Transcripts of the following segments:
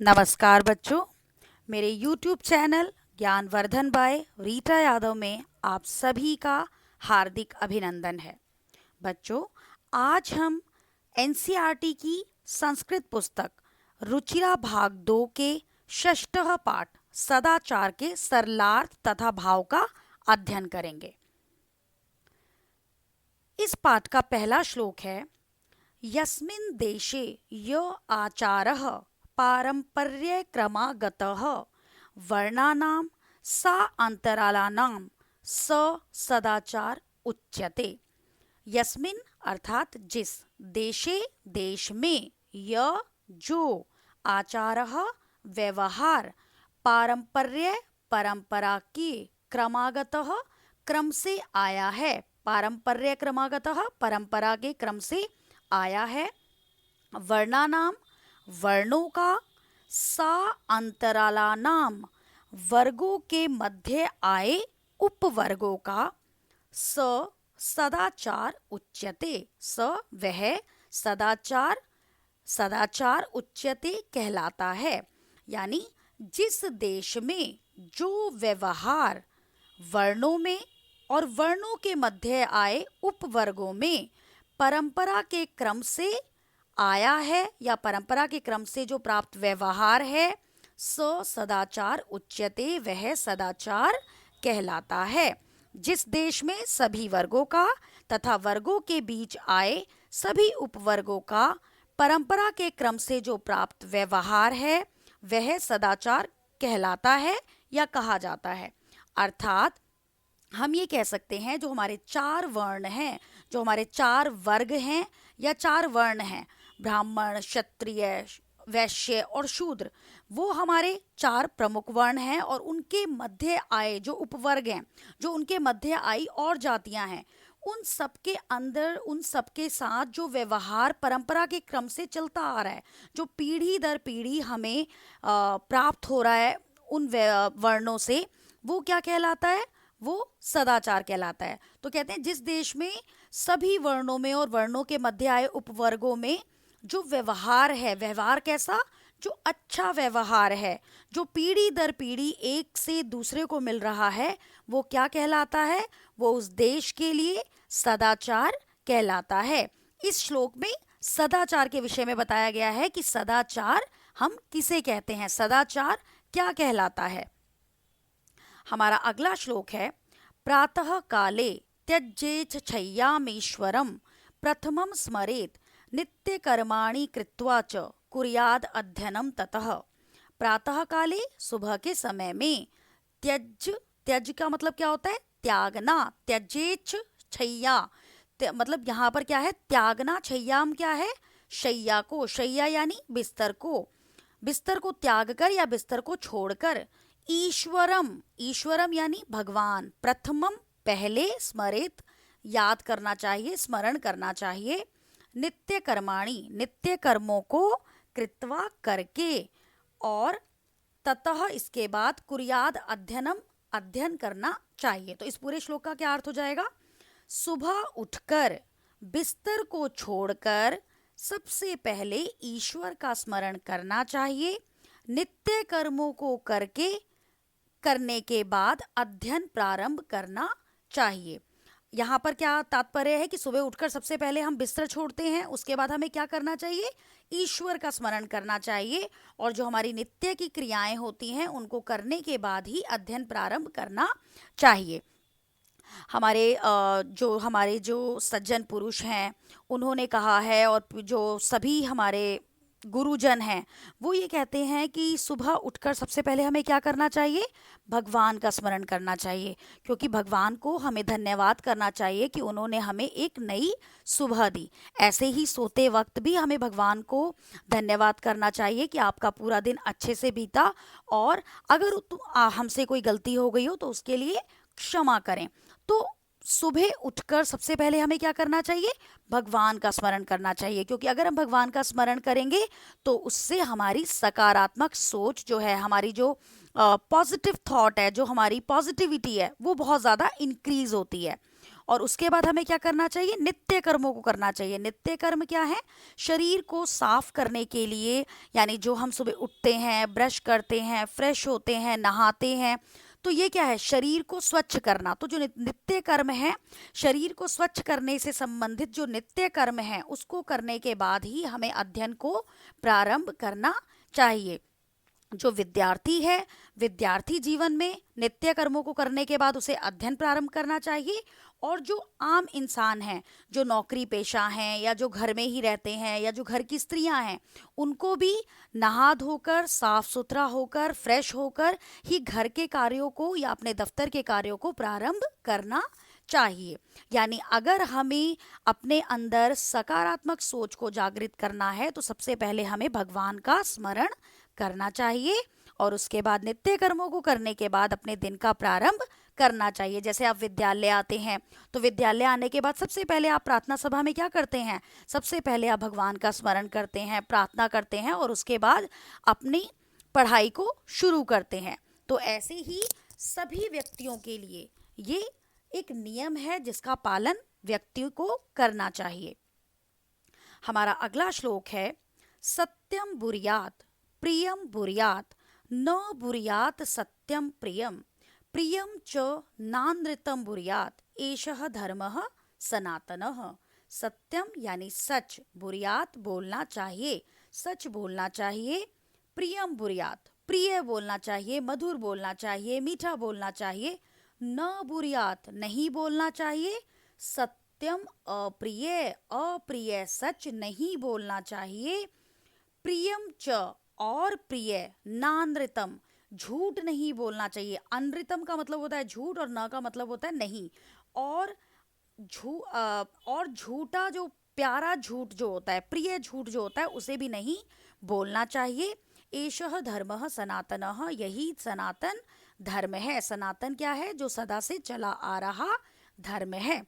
नमस्कार बच्चों, मेरे YouTube channel Gyanvardhan by Rita Yadav में आप सभी का हार्दिक अभिनंदन है। बच्चों, आज हम एनसीईआरटी की संस्कृत पुस्तक रुचिरा भाग 2 के षष्ठः पाठ सदाचार के सरलार्थ तथा भाव का अध्ययन करेंगे। इस पाठ का पहला श्लोक है यस्मिन् देशे य आचारः पारम्पर्यक्रमागतः वर्णानां सा अंतरालानां स सदाचार उच्यते। यस्मिन् अर्थात जिस, देशे देश में, य जो, आचारः व्यवहार, पारंपर्य परंपरा के, क्रमागतः क्रम से आया है, पारंपर्य क्रमागतः परंपरा के क्रम से आया है, वर्णानाम वर्णों का, सा अंतरालानाम वर्गों के मध्य आए उपवर्गों का, स सदाचार उच्यते, स वह सदाचार, सदाचार उच्यते कहलाता है। यानी जिस देश में जो व्यवहार वर्णों में और वर्णों के मध्य आए उपवर्गों में परंपरा के क्रम से आया है या परंपरा के क्रम से जो प्राप्त व्यवहार है, स सदाचार उच्यते, वह सदाचार कहलाता है। जिस देश में सभी वर्गों का तथा वर्गों के बीच आए सभी उपवर्गों का परंपरा के क्रम से जो प्राप्त व्यवहार है, वह सदाचार कहलाता है या कहा जाता है। अर्थात हम ये कह सकते हैं जो हमारे चार वर्ण हैं, जो हमारे चार वर्ग हैं या चार वर्ण हैं, ब्राह्मण, क्षत्रिय, वैश्य और शूद्र, वो हमारे चार प्रमुख वर्ण हैं और उनके मध्य आए जो उपवर्ग हैं, जो उनके मध्य आई और जातियां हैं, उन सबके अंदर उन सबके साथ जो व्यवहार परंपरा के क्रम से चलता आ रहा है, जो पीढ़ी दर पीढ़ी हमें प्राप्त हो रहा है उन वर्णों से, वो क्या कहलाता है? वो सदाचार कहलाता है। तो कहते हैं जिस देश में सभी वर्णों में और वर्णों के मध्य आए उपवर्गों में जो व्यवहार है, व्यवहार कैसा? जो अच्छा व्यवहार है, जो पीढ़ी दर पीढ़ी एक से दूसरे को मिल रहा है, वो क्या कहलाता है? वो उस देश के लिए सदाचार कहलाता है। इस श्लोक में सदाचार के विषय में बताया गया है कि सदाचार हम किसे कहते हैं, सदाचार क्या कहलाता है। हमारा अगला श्लोक है प्रातः काले त्यजेत शय्यामीश्वरं प्रथमं स्मरेत नित्य कर्माणि कृत्वा च कुर्याद अध्ययनम ततः। प्रातः काले सुबह के समय में, त्यज, त्यज का मतलब क्या होता है? त्यागना, त्यजेच शय्या, मतलब यहाँ पर क्या है? त्यागना, शय्याम क्या है? शय्या को, शय्या यानी बिस्तर को, बिस्तर को त्याग कर या बिस्तर को छोड़कर, ईश्वरम, ईश्वरम यानी भगवान, प्रथमम पहले, स्मरेत याद करना चाहिए, स्मरण करना चाहिए, नित्य कर्माणि नित्य कर्मों को, कृत्वा करके, और ततः इसके बाद कुर्याद अध्ययनम अध्ययन करना चाहिए। तो इस पूरे श्लोक का क्या अर्थ हो जाएगा? सुबह उठकर बिस्तर को छोड़कर सबसे पहले ईश्वर का स्मरण करना चाहिए, नित्य कर्मों को करने के बाद अध्ययन प्रारंभ करना चाहिए। यहाँ पर क्या तात्पर्य है कि सुबह उठकर सबसे पहले हम बिस्तर छोड़ते हैं, उसके बाद हमें क्या करना चाहिए? ईश्वर का स्मरण करना चाहिए, और जो हमारी नित्य की क्रियाएं होती हैं उनको करने के बाद ही अध्ययन प्रारंभ करना चाहिए। हमारे जो सज्जन पुरुष हैं उन्होंने कहा है, और जो सभी हमारे गुरुजन हैं वो ये कहते हैं कि सुबह उठकर सबसे पहले हमें क्या करना चाहिए? भगवान का स्मरण करना चाहिए, क्योंकि भगवान को हमें धन्यवाद करना चाहिए कि उन्होंने हमें एक नई सुबह दी। ऐसे ही सोते वक्त भी हमें भगवान को धन्यवाद करना चाहिए कि आपका पूरा दिन अच्छे से बीता, और अगर हमसे कोई गलती हो गई हो तो उसके लिए क्षमा करें। तो सुबह उठकर सबसे पहले हमें क्या करना चाहिए? भगवान का स्मरण करना चाहिए, क्योंकि अगर हम भगवान का स्मरण करेंगे तो उससे हमारी सकारात्मक सोच जो है, हमारी जो पॉजिटिव थॉट है, जो हमारी पॉजिटिविटी है, वो बहुत ज़्यादा इंक्रीज होती है। और उसके बाद हमें क्या करना चाहिए, नित्य कर्मों को करना चाहिए। नित्य कर्म क्या है, शरीर को साफ करने के लिए, यानी जो हम सुबह उठते हैं, ब्रश करते हैं, फ्रेश होते हैं, नहाते हैं, तो ये क्या है, शरीर को स्वच्छ करना। तो जो नित्य कर्म है, शरीर को स्वच्छ करने से संबंधित जो नित्य कर्म है, उसको करने के बाद ही हमें अध्ययन को प्रारंभ करना चाहिए। जो विद्यार्थी है, विद्यार्थी जीवन में नित्य कर्मों को करने के बाद उसे अध्ययन प्रारंभ करना चाहिए। और जो आम इंसान हैं, जो नौकरी पेशा हैं, या जो घर में ही रहते हैं, या जो घर की स्त्रियां हैं, उनको भी नहा धोकर, साफ सुथरा होकर, फ्रेश होकर ही घर के कार्यों को या अपने दफ्तर के कार्यों को प्रारंभ करना चाहिए। यानी अगर हमें अपने अंदर सकारात्मक सोच को जागृत करना है, तो सबसे पहले हमें भगवान का स्मरण करना चाहिए, और उसके बाद नित्य कर्मों को करने के बाद अपने दिन का प्रारंभ करना चाहिए। जैसे आप विद्यालय आते हैं, तो विद्यालय आने के बाद सबसे पहले आप प्रार्थना सभा में क्या करते हैं, सबसे पहले आप भगवान का स्मरण करते हैं, प्रार्थना करते हैं, और उसके बाद अपनी पढ़ाई को शुरू करते हैं। तो ऐसे ही सभी व्यक्तियों के लिए ये एक नियम है जिसका पालन व्यक्ति को करना चाहिए। हमारा अगला श्लोक है, सत्यम बुर्यात प्रियम बुर्यात न बुर्यात सत्यम प्रियम प्रियम च नानृतम बुर्यात एषः धर्मः सनातनः। सत्यम यानी सच, बुर्यात बोलना चाहिए, सच बोलना चाहिए, प्रियम बुर्यात प्रिय बोलना चाहिए, मधुर बोलना चाहिए, मीठा बोलना चाहिए, न बुर्यात नहीं बोलना चाहिए, सत्यम अप्रिय अप्रिय सच नहीं बोलना चाहिए, प्रियम च और प्रिय, नानृतम झूठ नहीं बोलना चाहिए। अनृतम का मतलब होता है झूठ, और न का मतलब होता है नहीं। और झूठा जो प्यारा झूठ जो होता है, प्रिय झूठ जो होता है, उसे भी नहीं बोलना चाहिए। एषः धर्मः सनातनः, यही सनातन धर्म है। सनातन क्या है, जो सदा से चला आ रहा धर्म है।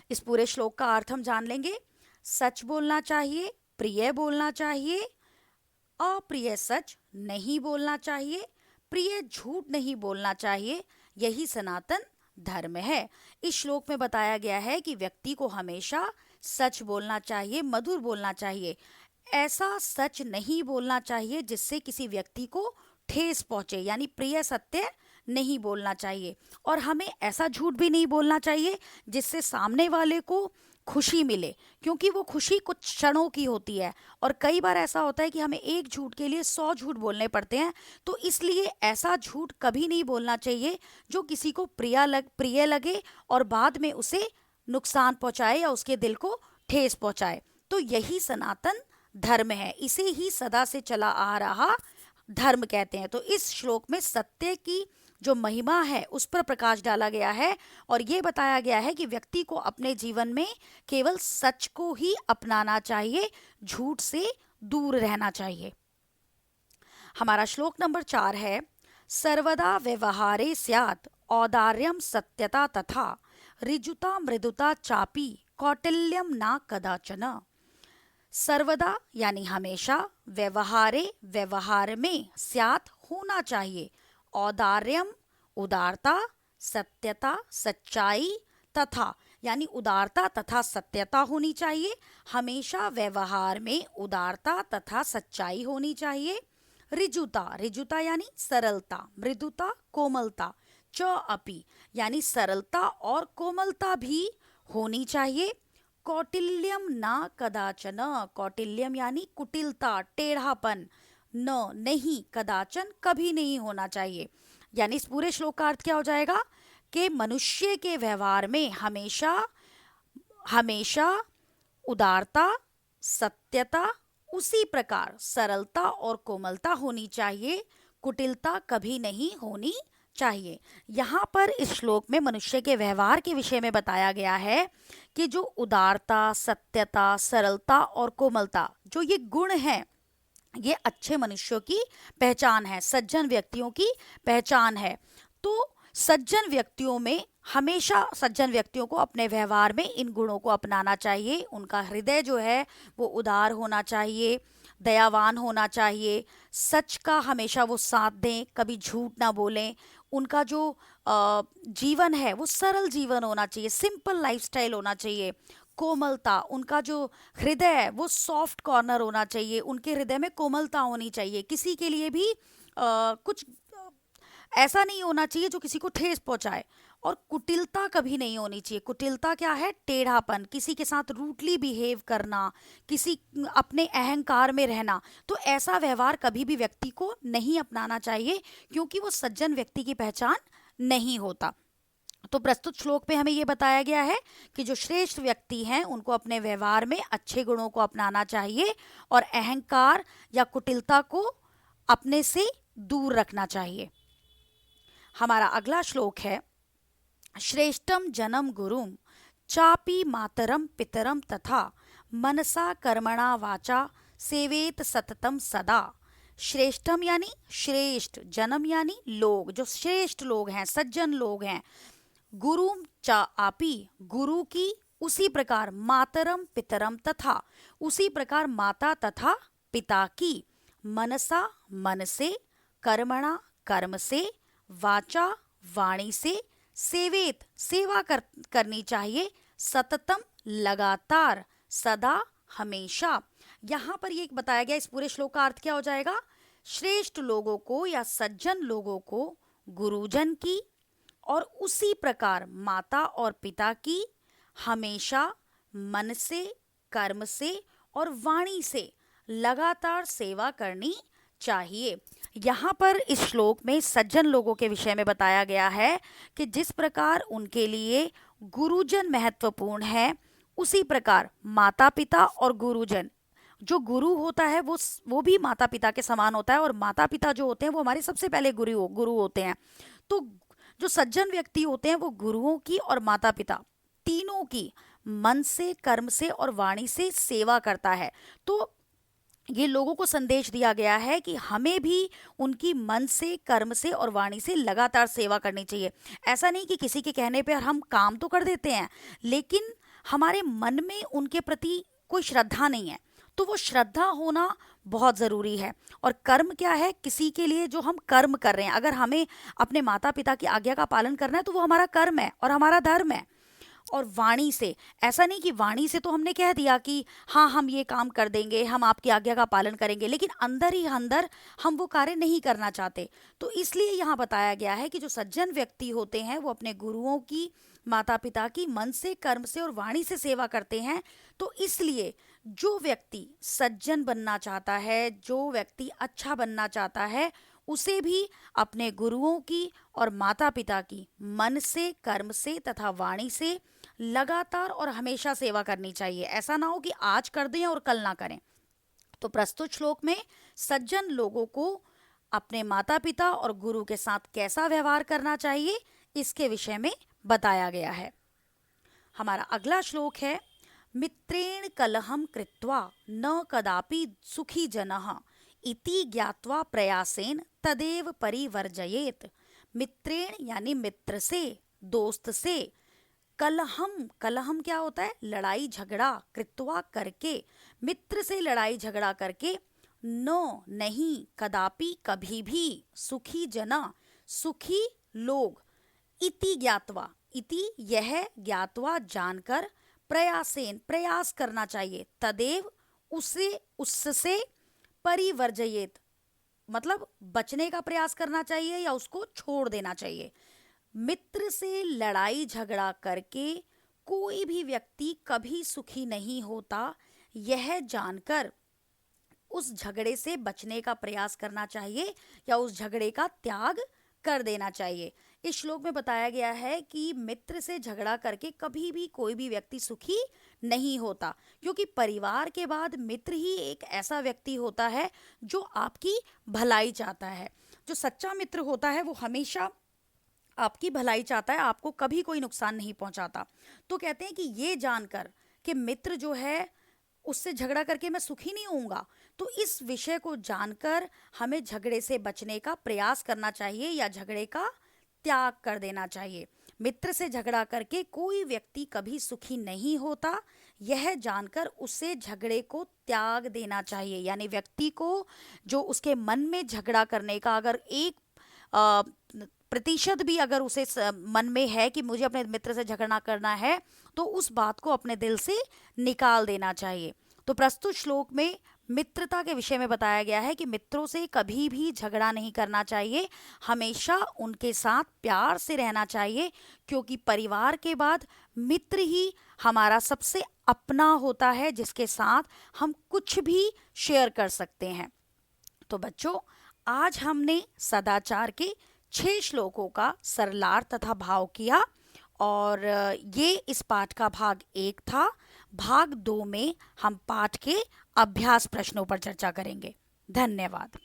इस पूरे श्लोक का अर्थ हम जान लेंगे। सच बोलना चाहिए, प्रिय बोलना चाहिए, अप्रिय सच नहीं बोलना चाहिए, प्रिय झूठ नहीं बोलना चाहिए, यही सनातन धर्म है। इस श्लोक में बताया गया है कि व्यक्ति को हमेशा सच बोलना चाहिए, मधुर बोलना चाहिए। ऐसा सच नहीं बोलना चाहिए जिससे किसी व्यक्ति को ठेस पहुंचे, यानी प्रिय सत्य नहीं बोलना चाहिए। और हमें ऐसा झूठ भी नहीं बोलना चाहिए जिससे सामने वाले को खुशी मिले, क्योंकि वो खुशी कुछ क्षणों की होती है, और कई बार ऐसा होता है कि हमें एक झूठ के लिए 100 झूठ बोलने पड़ते हैं। तो इसलिए ऐसा झूठ कभी नहीं बोलना चाहिए जो किसी को प्रिय लगे और बाद में उसे नुकसान पहुंचाए या उसके दिल को ठेस पहुंचाए। तो यही सनातन धर्म है, इसे ही सदा से चला आ रहा धर्म कहते हैं। तो इस श्लोक में सत्य की जो महिमा है उस पर प्रकाश डाला गया है, और ये बताया गया है कि व्यक्ति को अपने जीवन में केवल सच को ही अपनाना चाहिए, झूठ से दूर रहना चाहिए। हमारा श्लोक नंबर 4 है, सर्वदा व्यवहारे स्यात् औदार्यम सत्यता तथा ऋजुता मृदुता चापी कौटिल्यम ना कदाचन। सर्वदा यानी हमेशा, व्यवहारे व्यवहार में, स्यात् होना चाहिए, औदार्यम उदारता, सत्यता सच्चाई, तथा यानी उदारता तथा सत्यता होनी चाहिए। हमेशा व्यवहार में उदारता तथा सच्चाई होनी चाहिए। ऋजुता, ऋजुता यानी सरलता, मृदुता कोमलता, च अपि यानी सरलता और कोमलता भी होनी चाहिए। कौटिल्यम ना कदाचन, कौटिल्यम यानी कुटिलता, टेढ़ापन, न नहीं, कदाचन कभी नहीं होना चाहिए। यानी इस पूरे श्लोक का अर्थ क्या हो जाएगा कि मनुष्य के व्यवहार में हमेशा हमेशा उदारता, सत्यता, उसी प्रकार सरलता और कोमलता होनी चाहिए, कुटिलता कभी नहीं होनी चाहिए। यहाँ पर इस श्लोक में मनुष्य के व्यवहार के विषय में बताया गया है कि जो उदारता, सत्यता, सरलता और कोमलता, जो ये गुण हैं, ये अच्छे मनुष्यों की पहचान है, सज्जन व्यक्तियों की पहचान है। तो सज्जन व्यक्तियों में हमेशा, सज्जन व्यक्तियों को अपने व्यवहार में इन गुणों को अपनाना चाहिए। उनका हृदय जो है वो उदार होना चाहिए, दयावान होना चाहिए, सच का हमेशा वो साथ दें, कभी झूठ ना बोलें। उनका जो जीवन है वो सरल जीवन होना चाहिए, सिंपल लाइफस्टाइल होना चाहिए। कोमलता, उनका जो हृदय है वो सॉफ्ट कॉर्नर होना चाहिए, उनके हृदय में कोमलता होनी चाहिए, किसी के लिए भी कुछ ऐसा नहीं होना चाहिए जो किसी को ठेस पहुंचाए। और कुटिलता कभी नहीं होनी चाहिए। कुटिलता क्या है? टेढ़ापन, किसी के साथ रूटली बिहेव करना, किसी अपने अहंकार में रहना। तो ऐसा व्यवहार कभी भी व्यक्ति को नहीं अपनाना चाहिए, क्योंकि वो सज्जन व्यक्ति की पहचान नहीं होता। तो प्रस्तुत श्लोक में हमें ये बताया गया है कि जो श्रेष्ठ व्यक्ति हैं उनको अपने व्यवहार में अच्छे गुणों को अपनाना चाहिए और अहंकार या कुटिलता को अपने से दूर रखना चाहिए। हमारा अगला श्लोक है, श्रेष्ठम जनम गुरुम चापि मातरम पितरम तथा मनसा कर्मणा वाचा सेवेत सततम सदा। श्रेष्ठम यानी श्रेष्ठ, जन्म यानी लोग, जो श्रेष्ठ लोग हैं, सज्जन लोग हैं। गुरुम चा आपी, गुरु की, उसी प्रकार मातरम पितरम तथा, उसी प्रकार माता तथा पिता की, मनसा मन से, कर्मणा कर्म से, वाचा वाणी से, सेवेत सेवा करनी चाहिए, सततम लगातार, सदा हमेशा। यहाँ पर ये बताया गया, इस पूरे श्लोक का अर्थ क्या हो जाएगा? श्रेष्ठ लोगों को या सज्जन लोगों को गुरुजन की और उसी प्रकार माता और पिता की हमेशा मन से, कर्म से और वाणी से लगातार सेवा करनी चाहिए। यहाँ पर इस श्लोक में सज्जन लोगों के विषय में बताया गया है कि जिस प्रकार उनके लिए गुरुजन महत्वपूर्ण है, उसी प्रकार माता पिता और गुरुजन, जो गुरु होता है वो भी माता पिता के समान होता है, और माता पिता जो होते हैं वो हमारे सबसे पहले गुरु होते हैं। तो जो सज्जन व्यक्ति होते हैं वो गुरुओं की और माता पिता तीनों की मन से, कर्म से और वाणी से सेवा करता है। तो ये लोगों को संदेश दिया गया है कि हमें भी उनकी मन से, कर्म से और वाणी से लगातार सेवा करनी चाहिए। ऐसा नहीं कि किसी के कहने पर हम काम तो कर देते हैं, लेकिन हमारे मन में उनके प्रति कोई श्रद्धा नहीं है। तो वो श्रद्धा होना बहुत ज़रूरी है। और कर्म क्या है? किसी के लिए जो हम कर्म कर रहे हैं, अगर हमें अपने माता पिता की आज्ञा का पालन करना है तो वो हमारा कर्म है और हमारा धर्म है। और वाणी से, ऐसा नहीं कि वाणी से तो हमने कह दिया कि हाँ हम ये काम कर देंगे, हम आपकी आज्ञा का पालन करेंगे, लेकिन अंदर ही अंदर हम वो कार्य नहीं करना चाहते। तो इसलिए यहाँ बताया गया है कि जो सज्जन व्यक्ति होते हैं वो अपने गुरुओं की, माता पिता की मन से, कर्म से और वाणी से सेवा करते हैं। तो इसलिए जो व्यक्ति सज्जन बनना चाहता है, जो व्यक्ति अच्छा बनना चाहता है, उसे भी अपने गुरुओं की और माता पिता की मन से, कर्म से तथा वाणी से लगातार और हमेशा सेवा करनी चाहिए। ऐसा ना हो कि आज कर दें और कल ना करें। तो प्रस्तुत श्लोक में सज्जन लोगों को अपने माता पिता और गुरु के साथ कैसा व्यवहार करना चाहिए, इसके विषय में बताया गया है। हमारा अगला श्लोक है, मित्रेण कलहम कृत्वा न कदापि सुखी जनः इति ज्ञात्वा प्रयासेन तदेव परिवर्जयेत। मित्रेण यानी मित्र से, दोस्त से, कलहम, कलहम क्या होता है? लड़ाई झगड़ा, कृत्वा करके, मित्र से लड़ाई झगड़ा करके, नो नहीं, कदापि कभी भी, सुखी जना सुखी लोग, इति ज्ञात्वा, इति यह, ज्ञात्वा जानकर, प्रयासेन प्रयास करना चाहिए, तदेव उसे, उससे, परिवर्जयेत मतलब बचने का प्रयास करना चाहिए या उसको छोड़ देना चाहिए। मित्र से लड़ाई झगड़ा करके कोई भी व्यक्ति कभी सुखी नहीं होता, यह जानकर उस झगड़े से बचने का प्रयास करना चाहिए या उस झगड़े का त्याग कर देना चाहिए। इस श्लोक में बताया गया है कि मित्र से झगड़ा करके कभी भी कोई भी व्यक्ति सुखी नहीं होता, क्योंकि परिवार के बाद मित्र ही एक ऐसा व्यक्ति होता है जो आपकी भलाई चाहता है। जो सच्चा मित्र होता है वो हमेशा आपकी भलाई चाहता है, आपको कभी कोई नुकसान नहीं पहुंचाता। तो कहते हैं कि ये जानकर कि मित्र जो है उससे झगड़ा करके मैं सुखी नहीं होऊंगा, तो इस विषय को जानकर हमें झगड़े से बचने का प्रयास करना चाहिए या झगड़े का त्याग कर देना चाहिए। मित्र से झगड़ा करके कोई व्यक्ति कभी सुखी नहीं होता, यह जानकर उसे झगड़े को त्याग देना चाहिए। यानी व्यक्ति को जो उसके मन में झगड़ा करने का अगर एक प्रतिशत भी अगर उसे मन में है कि मुझे अपने मित्र से झगड़ा करना है, तो उस बात को अपने दिल से निकाल देना चाहिए। तो प्रस्तुत श्लोक में मित्रता के विषय में बताया गया है कि मित्रों से कभी भी झगड़ा नहीं करना चाहिए, हमेशा उनके साथ प्यार से रहना चाहिए, क्योंकि परिवार के बाद मित्र ही हमारा सबसे अपना होता है, जिसके साथ हम कुछ भी शेयर कर सकते हैं। तो बच्चों, आज हमने सदाचार के 6 श्लोकों का सरलार्थ तथा भाव किया, और ये इस पाठ का भाग 1 था। भाग 2 में हम पाठ के अभ्यास प्रश्नों पर चर्चा करेंगे। धन्यवाद।